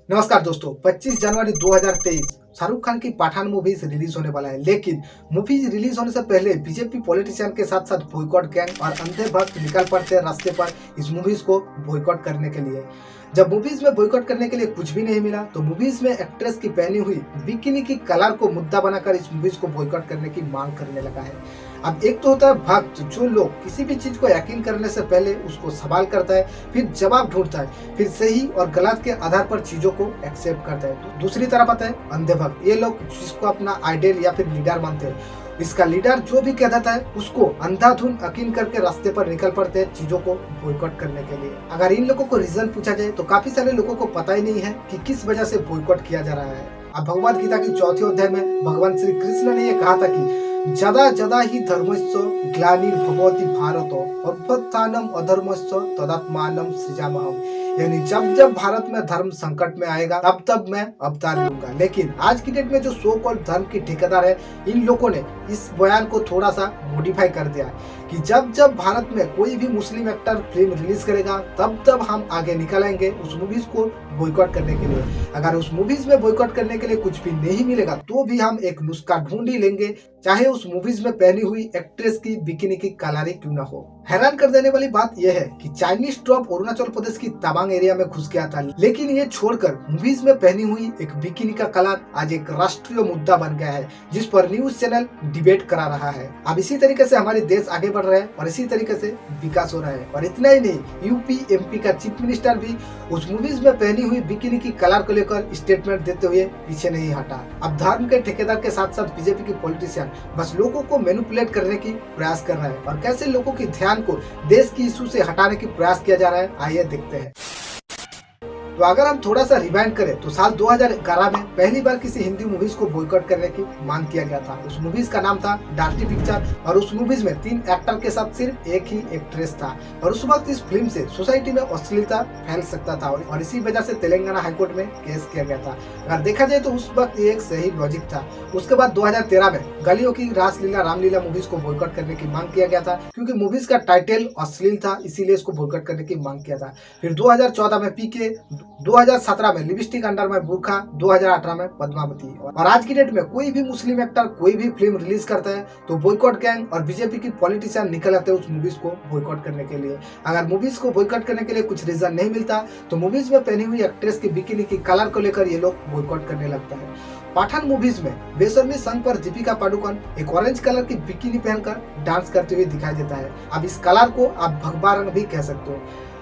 नमस्कार दोस्तों, 25 जनवरी 2023 शाहरुख खान की पठान मूवीज रिलीज होने वाला है। लेकिन मूवीज रिलीज होने से पहले बीजेपी पॉलिटिशियन के साथ साथ बॉयकॉट गैंग और अंधे भक्त निकल पड़ते हैं रास्ते पर इस मूवीज को बॉयकॉट करने के लिए। जब मूवीज में बॉयकॉट करने के लिए कुछ भी नहीं मिला तो मूवीज में एक्ट्रेस की पहनी हुई बिकिनी की कलर को मुद्दा बनाकर इस मूवीज को बॉयकॉट करने की मांग करने लगा है। अब एक तो होता है भक्त, जो लोग किसी भी चीज को यकीन करने से पहले उसको सवाल करता है, फिर जवाब ढूंढता है, फिर सही और गलत के आधार पर चीजों को एक्सेप्ट करता है। तो दूसरी तरफ आता है अंधे भक्त। ये लोग जिसको अपना आइडियल या फिर लीडर मानते हैं, इसका लीडर जो भी कह देता है उसको अंधाधुंध यकीन करके रास्ते पर निकल पड़ते हैं चीजों को बॉयकॉट करने के लिए। अगर इन लोगों को रीजन पूछा जाए तो काफी सारे लोगों को पता ही नहीं है कि किस वजह से बॉयकॉट किया जा रहा है। अब भगवद गीता की 4थे अध्याय में भगवान श्री कृष्ण ने यह कहा था कि ज्यादा ही धर्मस्य ग्लानिर्भवति भारत अभ्युत्थानम अधर्मस्य तदात्मानं सृजाम्यहम्। यानी जब जब भारत में धर्म संकट में आएगा तब तब मैं अवतार लूंगा। लेकिन आज की डेट में जो सो कॉल्ड धर्म की ठेकेदार है, इन लोगों ने इस बयान को थोड़ा सा मॉडिफाई कर दिया कि जब जब भारत में कोई भी मुस्लिम एक्टर फिल्म रिलीज करेगा तब तब हम आगे निकल आएंगे उस मूवीज को बॉयकॉट करने के लिए। अगर उस मूवीज में बॉयकॉट करने के लिए कुछ भी नहीं मिलेगा तो भी हम एक नुस्खा ढूंढ ही लेंगे, चाहे उस मूवीज में पहनी हुई एक्ट्रेस की बिकिनी की कलारी क्यों ना हो। हैरान कर देने वाली बात यह है कि चाइनीज ट्रॉप अरुणाचल प्रदेश की तवांग एरिया में घुस गया था, लेकिन ये छोड़कर मूवीज में पहनी हुई एक बिकिनी का कलर आज एक राष्ट्रीय मुद्दा बन गया है, जिस पर न्यूज चैनल डिबेट करा रहा है। अब इसी तरीके से हमारे देश आगे बढ़ रहा है और इसी तरीके से विकास हो रहा है। और इतना ही नहीं, यूपी एमपी का चीफ मिनिस्टर भी उस मूवीज में पहनी हुई बिकिनी की कलर को लेकर स्टेटमेंट देते हुए पीछे नहीं हटा। अब धर्म के ठेकेदार के साथ साथ बीजेपी की पॉलिटिशियन बस लोगों को मैनिपुलेट करने की प्रयास कर रहा है। और कैसे लोगों की ध्यान को देश की इशू से हटाने की प्रयास किया जा रहा है, आइए देखते हैं। तो अगर हम थोड़ा सा रिवाइंड करें तो साल 2011 में पहली बार किसी हिंदी मूवीज को बॉयकॉट करने की मांग किया गया था। उस मूवीज का नाम था डार्टी पिक्चर और उस मूवीज में 3 एक्टर के साथ सिर्फ एक ही एक्ट्रेस था। और उस वक्त इस फिल्म से सोसाइटी में अश्लीलता फैल सकता था और इसी वजह से तेलंगाना हाईकोर्ट में केस किया गया था। अगर देखा जाए तो उस वक्त ये एक सही लॉजिक था। उसके बाद 2013 में गलियों की रासलीला रामलीला मूवीज को बॉयकॉट करने की मांग किया गया था, क्योंकि मूवीज का टाइटल अश्लील था, इसीलिए इसको बॉयकॉट करने की मांग किया था। फिर 2014 में पीके, 2017 में लिपस्टिक अंडर में बुर्खा, 2018 में पद्मावती। और आज की डेट में कोई भी मुस्लिम एक्टर कोई भी फिल्म रिलीज करता है तो बॉयकॉट गैंग और बीजेपी की पॉलिटिशियन निकल आते हैं उस मूवीज को बॉयकॉट करने के लिए। अगर मूवीज को बॉयकॉट करने के लिए कुछ रीजन नहीं मिलता तो मूवीज में पहनी हुई एक्ट्रेस की बिकिनी की कलर को लेकर ये लोग बॉयकॉट करने लगता है। पठान मूवीज में बेशर्मी संग पर दीपिका पादुकोण एक ऑरेंज कलर की बिकिनी पहनकर डांस करते हुए दिखाई देता है। अब इस कलर को आप भगवा रंग भी कह सकते हो।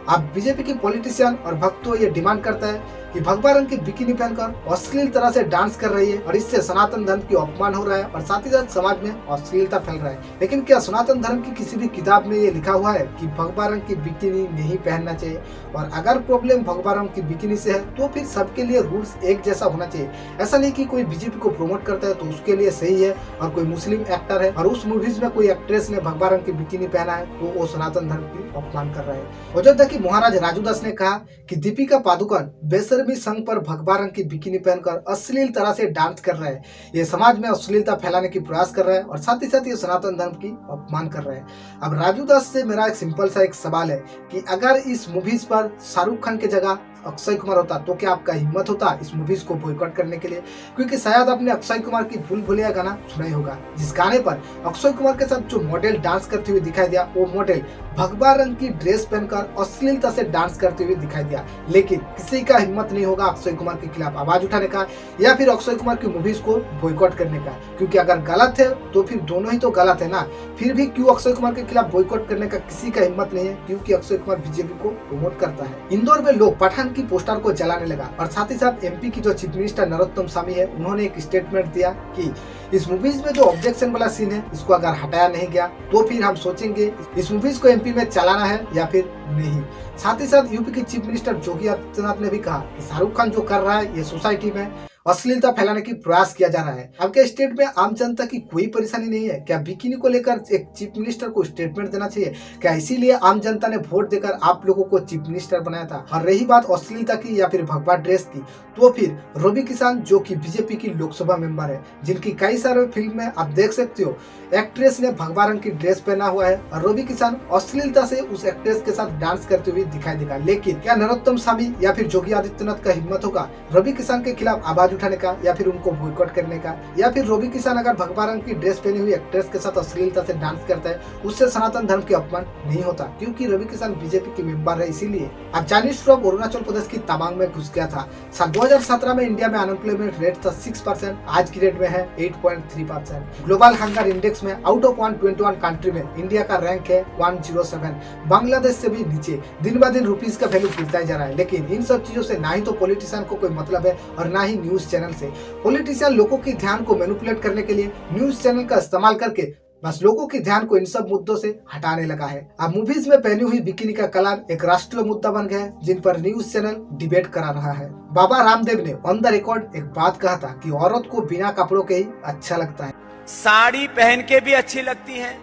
अब बीजेपी की पॉलिटिशियन और भक्तों ये डिमांड करता है कि भगवा रंग की बिकिनी पहनकर अश्लील तरह से डांस कर रही है और इससे सनातन धर्म की अपमान हो रहा है और साथ ही साथ समाज में अश्लीलता फैल रहा है। लेकिन क्या सनातन धर्म की किसी भी किताब में ये लिखा हुआ है कि भगवा रंग की बिकिनी नहीं पहनना चाहिए? और अगर प्रॉब्लम भगवा रंग की बिकिनी से है तो फिर सबके लिए रूल्स एक जैसा होना चाहिए। ऐसा नहीं कि कोई बीजेपी को प्रमोट करता है तो उसके लिए सही है और कोई मुस्लिम एक्टर है और उस मूवीज में कोई एक्ट्रेस ने भगवा रंग की बिकिनी पहना है तो वो सनातन धर्म की अपमान कर रहा है। अयोध्या की महाराज राजू दास ने कहा कि दीपिका पादुकोण बेशर्मी संग पर भगवा रंग की बिकिनी पहनकर अश्लील तरह से डांस कर रहा है। ये समाज में अश्लीलता फैलाने की प्रयास कर रहा है और साथ ही साथ ये सनातन धर्म की अपमान कर रहा है। अब राजू दास से मेरा एक सिंपल सा एक सवाल है कि अगर इस मूवीज पर शाहरुख खान की जगह अक्षय कुमार होता तो क्या आपका हिम्मत होता इस मूवीज को बॉयकॉट करने के लिए? क्योंकि शायद आपने अक्षय कुमार की भूल भुलैया गाना सुना ही होगा, जिस गाने पर अक्षय कुमार के साथ जो मॉडल डांस करते हुए दिखाई दिया वो मॉडल भगवा रंग की ड्रेस पहनकर अश्लीलता से डांस करते हुए दिखाई दिया। लेकिन किसी का हिम्मत नहीं होगा अक्षय कुमार के खिलाफ आवाज उठाने का या फिर अक्षय कुमार की मूवीज को बॉयकॉट करने का, क्योंकि अगर गलत है तो फिर दोनों ही तो गलत है ना। फिर भी क्यों अक्षय कुमार के खिलाफ बॉयकॉट करने का किसी का हिम्मत नहीं है? क्योंकि अक्षय कुमार बीजेपी को प्रमोट करता है। इंदौर में लोग पठान की पोस्टर को जलाने लगा और साथ ही साथ एमपी की जो चीफ मिनिस्टर नरोत्तम स्वामी है उन्होंने एक स्टेटमेंट दिया कि इस मूवीज में जो ऑब्जेक्शन वाला सीन है इसको अगर हटाया नहीं गया तो फिर हम सोचेंगे इस मूवीज को एमपी में चलाना है या फिर नहीं। साथ ही साथ यूपी के चीफ मिनिस्टर योगी आदित्यनाथ ने भी कहा कि शाहरुख खान जो कर रहा है ये सोसाइटी में अश्लीलता फैलाने की प्रयास किया जा रहा है। आपके स्टेट में आम जनता की कोई परेशानी नहीं है क्या? बिकिनी को लेकर एक चीफ मिनिस्टर को स्टेटमेंट देना चाहिए क्या? इसीलिए आम जनता ने वोट देकर आप लोगों को चीफ मिनिस्टर बनाया था। और रही बात अश्लीलता की या फिर भगवा ड्रेस की, तो फिर रवि किसान जो कि बीजेपी की लोकसभा मेंबर है, जिनकी कई सारे फिल्म में आप देख सकते हो एक्ट्रेस ने भगवा रंग की ड्रेस पहना हुआ है और रवि किसान अश्लीलता से उस एक्ट्रेस के साथ डांस करते हुए दिखाई देगा। लेकिन क्या नरोत्तम स्वामी या फिर योगी आदित्यनाथ का हिम्मत होगा रवि किसान के खिलाफ आवाज उठाने का या फिर उनको बॉयकॉट करने का? या फिर रवि किसान अगर भगवा रंग की ड्रेस पहनी हुई एक्ट्रेस के साथ अश्लीलता से डांस करता है, उससे सनातन धर्म के अपमान नहीं होता, क्योंकि रवि किसान बीजेपी की मेंबर है। इसीलिए अब चाइनीज ट्रक अरुणाचल प्रदेश की तवांग में घुस गया था। साल 2017 में इंडिया में अनएम्प्लॉयमेंट रेट था 6%, आज की रेट में है 8.3%। ग्लोबल हंगर इंडेक्स में आउट ऑफ 121 कंट्री में इंडिया का रैंक है 107, बांग्लादेश से भी नीचे। दिन ब दिन रुपीस का वैल्यू गिरता जा रहा है। लेकिन इन सब चीजों से ना ही तो पॉलिटिशियन को कोई मतलब है और ना ही न्यूज चैनल से। पॉलिटिशियन लोगों की ध्यान को मैनिपुलेट करने के लिए न्यूज चैनल का इस्तेमाल करके बस लोगों के ध्यान को इन सब मुद्दों से हटाने लगा है। अब मूवीज में पहनी हुई बिकिनी का कलर एक राष्ट्रीय मुद्दा बन गया है, जिन पर न्यूज चैनल डिबेट करा रहा है। बाबा रामदेव ने ऑन द रिकॉर्ड एक बात कहा था कि औरत को बिना कपड़ों के ही अच्छा लगता है। साड़ी पहन के भी अच्छी लगती हैं,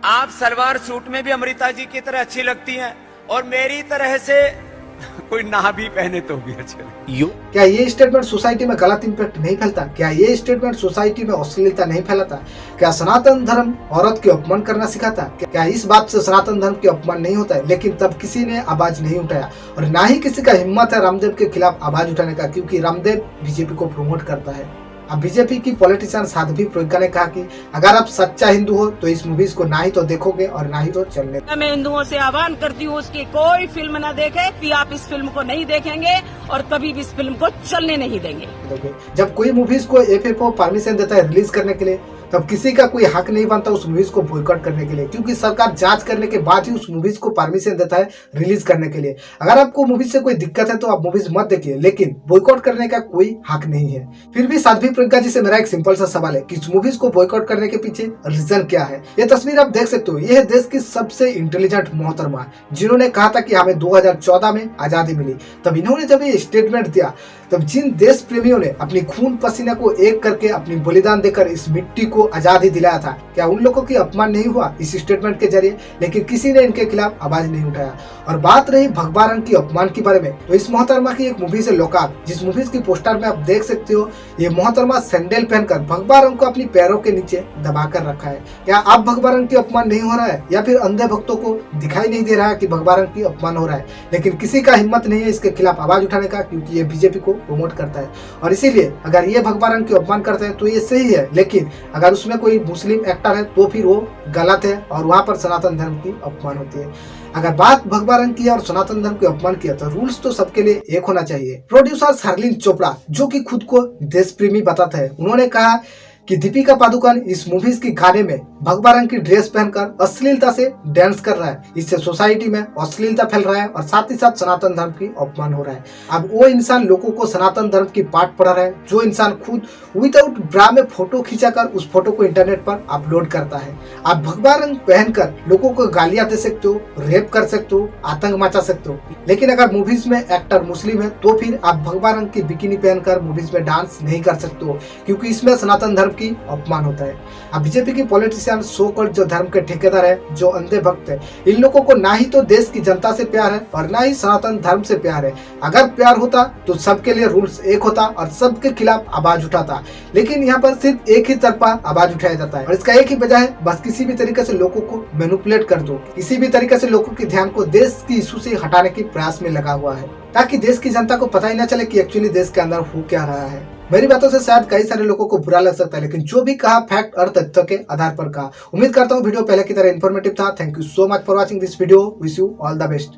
आप सलवार सूट में भी अमृता जी की तरह अच्छी लगती हैं, और मेरी तरह से कोई ना भी पहने तो भी अच्छा लगता। क्या ये स्टेटमेंट सोसाइटी में गलत इंपैक्ट नहीं फैलता? क्या ये स्टेटमेंट सोसाइटी में अश्लीलता नहीं फैलाता? क्या सनातन धर्म औरत के अपमान करना सिखाता? क्या इस बात से सनातन धर्म के अपमान नहीं होता है? लेकिन तब किसी ने आवाज नहीं उठाया और ना ही किसी का हिम्मत है रामदेव के खिलाफ आवाज उठाने का, क्योंकि रामदेव बीजेपी को प्रमोट करता है। अब बीजेपी की पॉलिटिशियन साध्वी प्रज्ञा ने कहा कि अगर आप सच्चा हिंदू हो तो इस मूवीज को ना ही तो देखोगे और ना ही तो चलने दो। मैं हिंदुओं से आह्वान करती हूँ उसकी कोई फिल्म न देखे कि आप इस फिल्म को नहीं देखेंगे और कभी भी इस फिल्म को चलने नहीं देंगे। जब कोई मूवीज को एफएफओ परमिशन देता है रिलीज करने के लिए, तब किसी का कोई हक नहीं बनता उस मूवीज को बॉयकॉट करने के लिए, क्योंकि सरकार जांच करने के बाद ही उस मूवीज को परमिशन देता है रिलीज करने के लिए। अगर आपको मूवीज से कोई दिक्कत है तो आप मूवीज मत देखिए, लेकिन बॉयकॉट करने का कोई हक नहीं है। फिर भी साध्वी प्रज्ञा जी से मेरा एक सिंपल सा सवाल है कि इस मूवीज को बॉयकॉट करने के पीछे रीजन क्या है? ये तस्वीर आप देख सकते हो, ये है देश की सबसे इंटेलिजेंट मोहतरमा, जिन्होंने कहा था कि हमें 2014 में आजादी मिली। तब इन्होंने जब ये स्टेटमेंट दिया, तब जिन देश प्रेमियों ने अपनी खून पसीना को एक करके अपनी बलिदान देकर इस मिट्टी को आजादी दिलाया था, क्या उन लोगों की अपमान नहीं हुआ इस स्टेटमेंट के जरिए? लेकिन किसी ने इनके खिलाफ आवाज नहीं उठाया। और बात रही भगवा रंग की अपमान के बारे में, तो इस मोहतरमा की एक मूवी से लौकात, जिस मूवी की पोस्टर में आप देख सकते हो, ये मोहतरमा सैंडल पहनकर भगवा रंग को अपनी पैरों के नीचे दबा कर रखा है। क्या आप भगवा रंग की अपमान नहीं हो रहा है, या फिर अंधे भक्तों को दिखाई नहीं दे रहा है कि भगवा रंग की अपमान हो रहा है? लेकिन किसी का हिम्मत नहीं है इसके खिलाफ आवाज उठाने का, क्योंकि ये बीजेपी को प्रमोट करता है। और इसीलिए अगर ये भगवा रंग की अपमान करते हैं तो ये सही है, लेकिन अगर उसमें कोई मुस्लिम एक्टर है तो फिर वो गलत है और वहां पर सनातन धर्म की अपमान होती है। अगर बात भगवा रंग की और सनातन धर्म के अपमान किया तो रूल्स तो सबके लिए एक होना चाहिए। प्रोड्यूसर शार्लिन चोपड़ा, जो कि खुद को देश प्रेमी बताता है, उन्होंने कहा कि दीपिका पादुकोण इस मूवीज की गाने में भगवा रंग की ड्रेस पहनकर अश्लीलता से डांस कर रहा है। इससे सोसाइटी में अश्लीलता फैल रहा है और साथ ही साथ सनातन धर्म की अपमान हो रहा है। अब वो इंसान लोगों को सनातन धर्म की पाठ पढ़ा रहा है, जो इंसान खुद विदाउट ब्रा में फोटो खींचाकर उस फोटो को इंटरनेट पर अपलोड करता है। आप भगवा रंग पहनकर लोगों को गालियां दे सकते हो, रेप कर सकते हो, आतंक मचा सकते हो, लेकिन अगर मूवीज में एक्टर मुस्लिम है तो फिर आप भगवा रंग की बिकिनी पहनकर मूवीज में डांस नहीं कर सकते हो, क्योंकि इसमें सनातन धर्म की अपमान होता है। अब बीजेपी की पॉलिटिशियन सो कॉल्ड जो धर्म के ठेकेदार है, जो अंधे भक्त है, इन लोगों को ना ही तो देश की जनता से प्यार है और ना ही सनातन धर्म से प्यार है। अगर प्यार होता तो सबके लिए रूल्स एक होता और सबके खिलाफ आवाज उठाता, लेकिन यहाँ पर सिर्फ एक ही तरफा आवाज उठाया जाता है और इसका एक ही वजह है, बस किसी भी तरीके से लोगों को मैनिपुलेट कर दो, किसी भी तरीके से लोगों के ध्यान को देश की इशू से हटाने के प्रयास में लगा हुआ है, ताकि देश की जनता को पता ही ना चले कि एक्चुअली देश के अंदर हो क्या रहा है। मेरी बातों से शायद कई सारे लोगों को बुरा लग सकता है, लेकिन जो भी कहा फैक्ट और तथ्य के आधार पर कहा। उम्मीद करता हूँ वीडियो पहले की तरह इन्फॉर्मेटिव था। Thank you so much for watching this video. Wish you all the best.